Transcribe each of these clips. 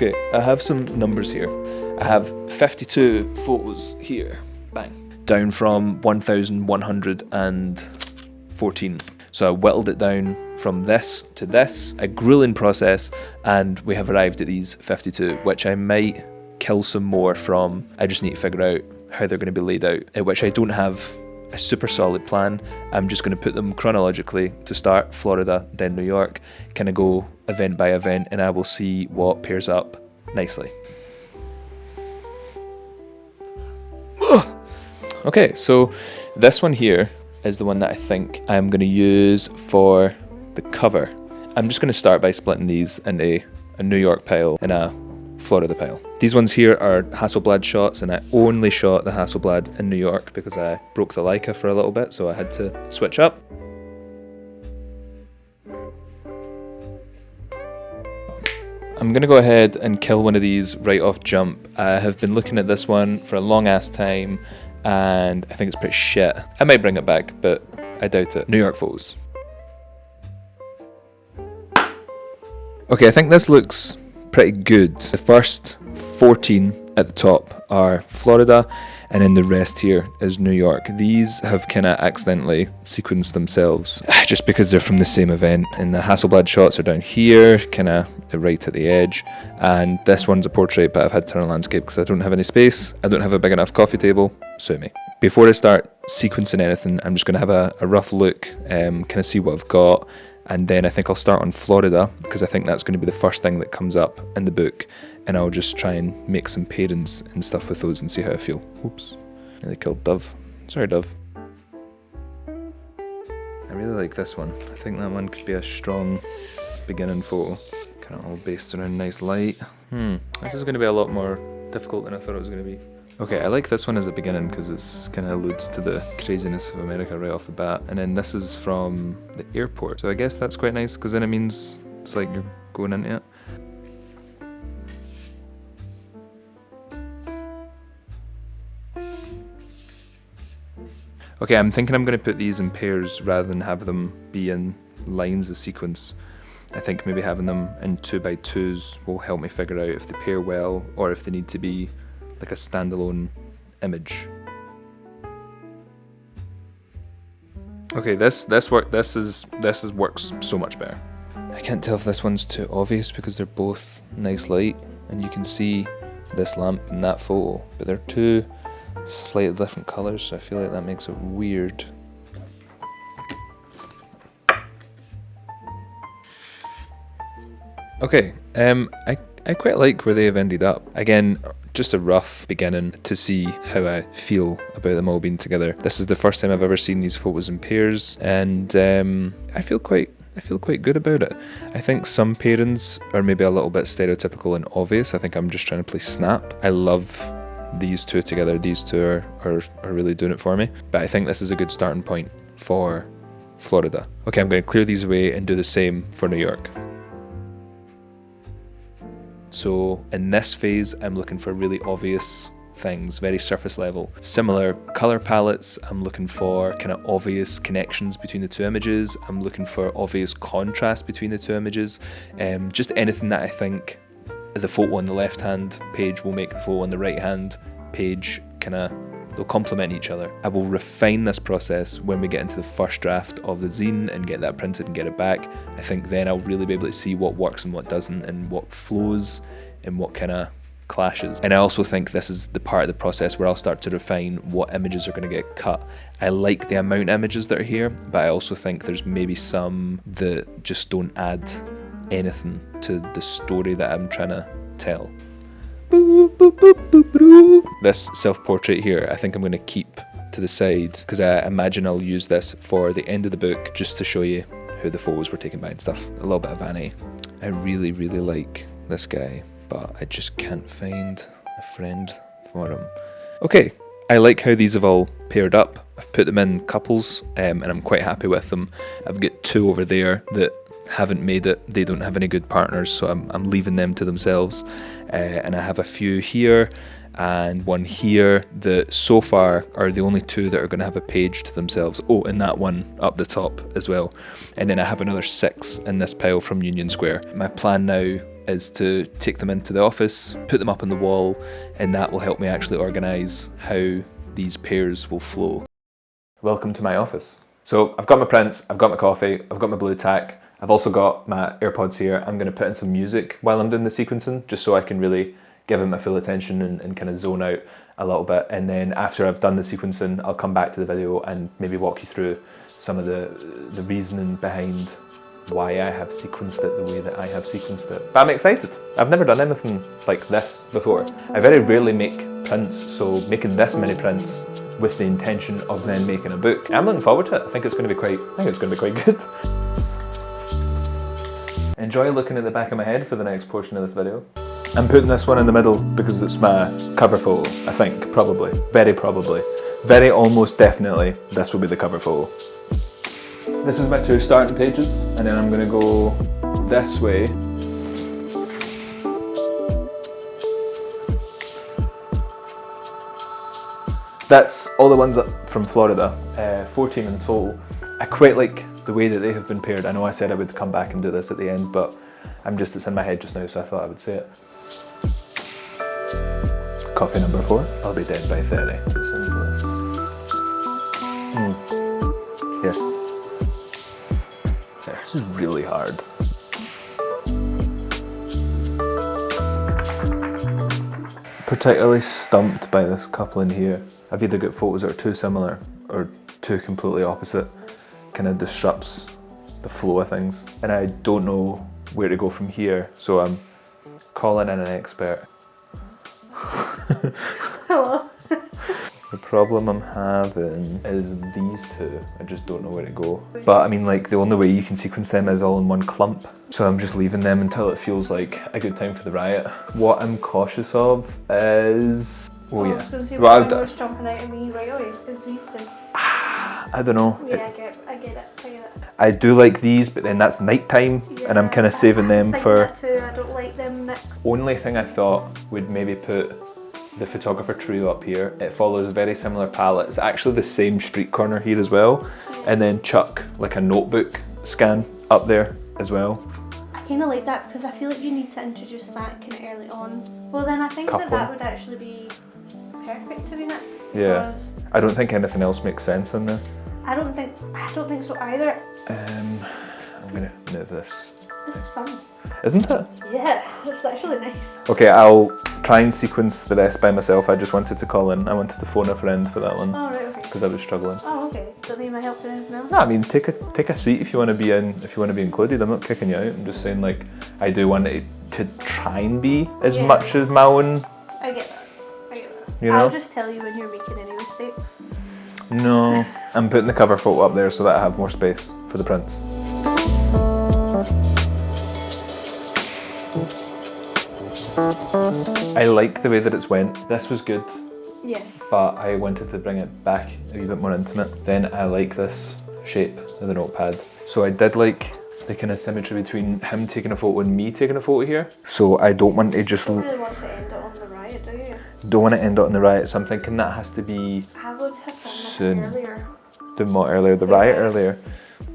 Okay, I have some numbers here. I have 52 photos here, bang, down from 1,114. So I whittled it down from this to this, a grueling process, and we have arrived at these 52, which I might kill some more from. I just need to figure out how they're going to be laid out, at which I don't have a super solid plan. I'm just going to put them chronologically to start Florida, then New York, kind of go event by event, and I will see what pairs up nicely. Okay, so this one here is the one that I think I'm going to use for the cover. I'm just going to start by splitting these into a New York pile and a Florida pile. These ones here are Hasselblad shots, and I only shot the Hasselblad in New York because I broke the Leica for a little bit, so I had to switch up. I'm going to go ahead and kill one of these right off jump. I have been looking at this one for a long ass time, and I think it's pretty shit. I might bring it back, but I doubt it. New York photos. Okay, I think this looks pretty good. The first 14 at the top are Florida, and then the rest here is New York. These have kind of accidentally sequenced themselves just because they're from the same event, and the Hasselblad shots are down here, kind of right at the edge, and this one's a portrait, but I've had to turn a landscape because I don't have any space. I don't have a big enough coffee table. Sue me. Before I start sequencing anything, I'm just going to have a rough look, kind of see what I've got, and then I think I'll start on Florida because I think that's going to be the first thing that comes up in the book, and I'll just try and make some pairings and stuff with those and see how I feel. Oops, nearly killed Dove. Sorry, Dove. I really like this one. I think that one could be a strong beginning photo. Kind of all based around nice light. This is going to be a lot more difficult than I thought it was going to be. Okay, I like this one as a beginning because it's kind of alludes to the craziness of America right off the bat. And then this is from the airport. So I guess that's quite nice because then it means it's like you're going into it. Okay, I'm thinking I'm going to put these in pairs rather than have them be in lines of sequence. I think maybe having them in 2x2s will help me figure out if they pair well or if they need to be like a standalone image. Okay, this works so much better. I can't tell if this one's too obvious because they're both nice light and you can see this lamp in that photo, but they're two slightly different colours, so I feel like that makes it weird. Okay, I quite like where they have ended up. Again, just a rough beginning to see how I feel about them all being together. This is the first time I've ever seen these photos in pairs, and I feel quite good about it. I think some pairings are maybe a little bit stereotypical and obvious. I think I'm just trying to play snap. I love these two together. These two are really doing it for me. But I think this is a good starting point for Florida. Okay, I'm going to clear these away and do the same for New York. So in this phase, I'm looking for really obvious things, very surface level. Similar color palettes, I'm looking for kind of obvious connections between the two images. I'm looking for obvious contrast between the two images. Just anything that I think the photo on the left hand page will make the photo on the right hand page kind of, they'll complement each other. I will refine this process when we get into the first draft of the zine and get that printed and get it back. I think then I'll really be able to see what works and what doesn't, and what flows and what kind of clashes. And I also think this is the part of the process where I'll start to refine what images are going to get cut. I like the amount of images that are here, but I also think there's maybe some that just don't add anything to the story that I'm trying to tell. This self-portrait here, I think I'm going to keep to the side because I imagine I'll use this for the end of the book just to show you who the photos were taken by and stuff. A little bit of vanity. I really like this guy, but I just can't find a friend for him. Okay, I like how these have all paired up. I've put them in couples, and I'm quite happy with them. I've got two over there that haven't made it. They don't have any good partners, so I'm leaving them to themselves. And I have a few here and one here that so far are the only two that are going to have a page to themselves. Oh, and that one up the top as well. And then I have another 6 in this pile from Union Square. My plan now is to take them into the office, put them up on the wall, and that will help me actually organise how these pairs will flow. Welcome to my office. So I've got my prints, I've got my coffee, I've got my blue tack, I've also got my AirPods here. I'm going to put in some music while I'm doing the sequencing, just so I can really give it my full attention and kind of zone out a little bit. And then after I've done the sequencing, I'll come back to the video and maybe walk you through some of the reasoning behind why I have sequenced it the way that I have sequenced it. But I'm excited. I've never done anything like this before. I very rarely make prints, so making this many prints with the intention of then making a book, I'm looking forward to it. I think it's going to be quite good. Enjoy looking at the back of my head for the next portion of this video. I'm putting this one in the middle because it's my cover photo, I think, probably. Very almost definitely this will be the cover photo. This is my 2 starting pages, and then I'm going to go this way. That's all the ones up from Florida, 14 in total. I quite like the way that they have been paired. I know I said I would come back and do this at the end, but it's in my head just now, so I thought I would say it. Coffee number 4. I'll be dead by 30. Yes. This is really hard. Particularly stumped by this couple in here. I've either got photos that are too similar or too completely opposite. Kind of disrupts the flow of things. And I don't know where to go from here, so I'm calling in an expert. Hello. The problem I'm having is these 2. I just don't know where to go. But I mean, like, the only way you can sequence them is all in one clump. So I'm just leaving them until it feels like a good time for the riot. What I'm cautious of is... Oh yeah. I was going to say, what's jumping out at me right away is these 2. I don't know. Yeah, I get it. I do like these, but then that's nighttime, and I'm kind of saving them for... I don't like them mixed. Only thing I thought would maybe put the photographer trio up here. It follows a very similar palette. It's actually the same street corner here as well, and then chuck like a notebook scan up there as well. I kind of like that because I feel like you need to introduce that kind of early on. Well, then I think that would actually be perfect to be mixed. Yeah. I don't think anything else makes sense in there. I don't think so either. I'm gonna move this. This is fun. Isn't it? Yeah, it's actually nice. Okay, I'll try and sequence the rest by myself. I just wanted to call in. I wanted to phone a friend for that one. Oh, right, okay. Because I was struggling. Oh, okay. Don't need my help for anything else? No, I mean, take a seat if you want to be in, if you want to be included. I'm not kicking you out. I'm just saying, like, I do want it to try and be as much as my own. I get that. You know? I'll just tell you when you're making any mistakes. No, I'm putting the cover photo up there so that I have more space for the prints. I like the way that it's went. This was good. Yes. But I wanted to bring it back a wee bit more intimate. Then I like this shape of the notepad. So I did like the kind of symmetry between him taking a photo and me taking a photo here. So I don't want to just... You don't really want to end it on the riot, do you? Don't want to end it on the riot, so I'm thinking that has to be I would have done this soon. earlier. Doing what earlier? The riot earlier?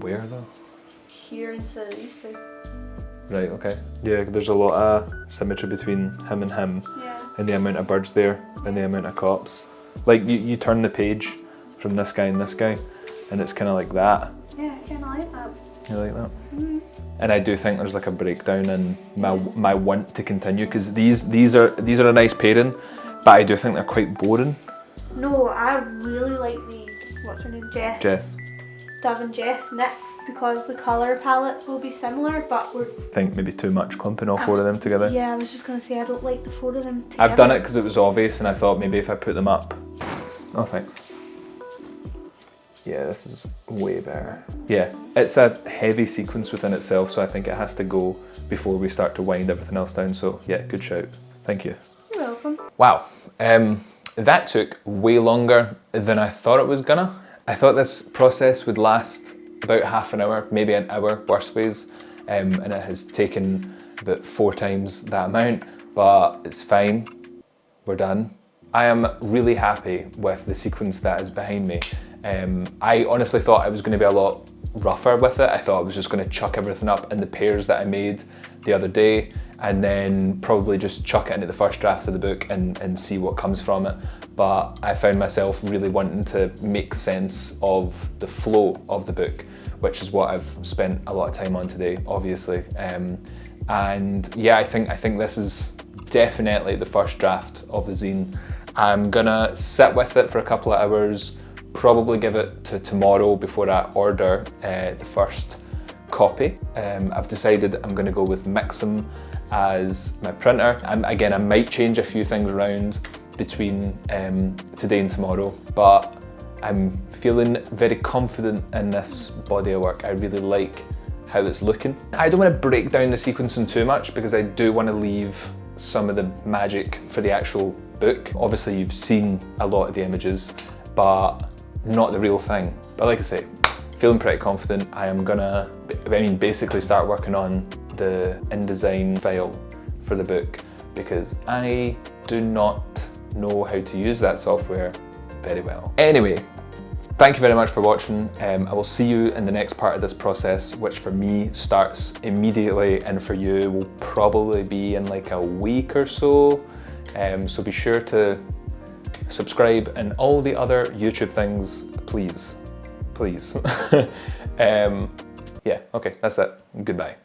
Where though? Here instead of these 2. Right, okay. Yeah, there's a lot of symmetry between him and him. Yeah. And the amount of birds there, and the amount of cops. Like, you turn the page from this guy and this guy, and it's kind of like that. Yeah, I kind of like that. You like that? Mm-hmm. And I do think there's like a breakdown in my want to continue, because these are a nice pairing, but I do think they're quite boring. No, I really like these. What's her name? Jess. Dove and Jess next, because the colour palettes will be similar, but we're... I think maybe too much clumping all 4 of them together. Yeah, I was just going to say I don't like the 4 of them together. I've done it because it was obvious, and I thought maybe if I put them up... Oh, thanks. Yeah, this is way better. Yeah, it's a heavy sequence within itself, so I think it has to go before we start to wind everything else down. So yeah, good shout. Thank you. You're welcome. Wow, that took way longer than I thought it was gonna. I thought this process would last about half an hour, maybe an hour, worst ways, and it has taken about 4 times that amount, but it's fine. We're done. I am really happy with the sequence that is behind me. I honestly thought it was going to be a lot rougher with it. I thought I was just going to chuck everything up in the pairs that I made the other day, and then probably just chuck it into the first draft of the book and see what comes from it. But I found myself really wanting to make sense of the flow of the book, which is what I've spent a lot of time on today, obviously. And yeah, I think this is definitely the first draft of the zine. I'm gonna sit with it for a couple of hours, probably give it to tomorrow before I order the first copy. I've decided I'm gonna go with Mixam as my printer. Again, I might change a few things around between today and tomorrow, but I'm feeling very confident in this body of work. I really like how it's looking. I don't want to break down the sequencing too much because I do want to leave some of the magic for the actual book. Obviously you've seen a lot of the images, but not the real thing. But like I say, feeling pretty confident. I am gonna, basically start working on the InDesign file for the book because I do not know how to use that software very well. Anyway, thank you very much for watching. I will see you in the next part of this process, which for me starts immediately and for you will probably be in like a week or so. So be sure to subscribe and all the other YouTube things, please. Yeah, okay, that's it. Goodbye.